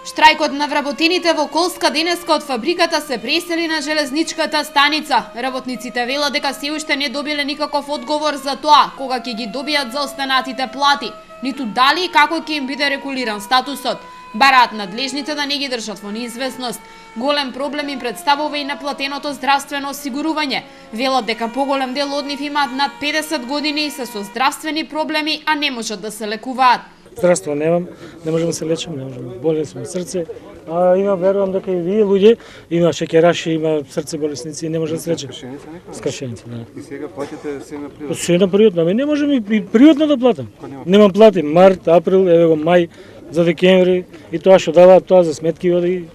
Штрајкот на вработените во Колска денеска од фабриката се пресели на железничката станица. Работниците велат дека се уште не добиле никаков одговор за тоа кога ќе ги добијат заостанатите плати, ниту дали и како ќе им биде регулиран статусот. Бараат надлежните да не ги држат во неизвестност. Голем проблем им представува и наплатеното здравствено осигурување. Велат дека поголем дел од нив имаат над 50 години и се со здравствени проблеми, а не можат да се лекуваат. Здравство немам, не можам да се лечам, не можам. Болен сум од срце, а има, верувам дека и вие луѓе, има шеќераши, има срце болесници, не може да се лечат. Скашеници, да. И сега платите се на пријот? Се на пријот, ами не можам и пријотно да платам. Немам плати, март, април, еве го мај, за декември, и тоа што даваат, тоа за сметки оди,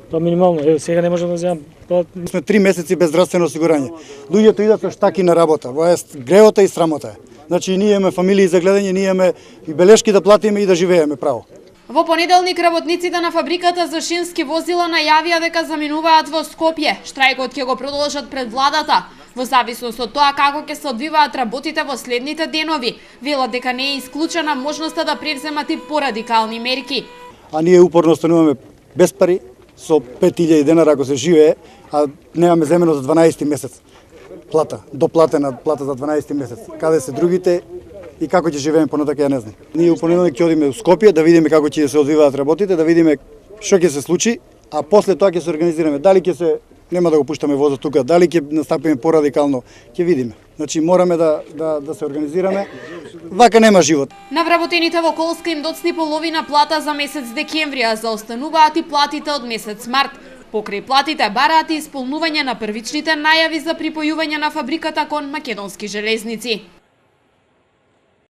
тоа минимално, еве сега не можам да земам плат. Сме 3 месеци без здравствено осигурање. Луѓето идат со штаки на работа, во е греота и срамота. Значи, ние имаме фамилии за гледање, ние имаме и белешки да платиме и да живееме право. Во понеделник работниците на фабриката за шински возила најавија дека заминуваат во Скопје. Штрајкот ќе го продолжат пред владата. Во зависност од тоа како ќе се одвиваат работите во следните денови, велат дека не е исклучена можноста да превземат и порадикални мерки. А ние упорно остануваме без пари, со 5000 денара ако се живее, а немаме земено за 12 месец плата, доплатена плата за 12 месец. Каде се другите и како ќе живееме понатака, ја не знам. Ние у понеделник ќе одиме у Скопје да видиме како ќе се одвиваат работите, да видиме што ќе се случи, а после тоа ќе се организираме. Дали ќе се нема да го пуштаме возот тука, дали ќе настапиме порадикално, ќе видиме. Значи мораме да се организираме. Вака нема живот. На вработените во Колска им доцни половина плата за месец декември, а заостануваат и платите од месец март. Покрај платите бараат и исполнување на првичните најави за припојување на фабриката кон македонски железници.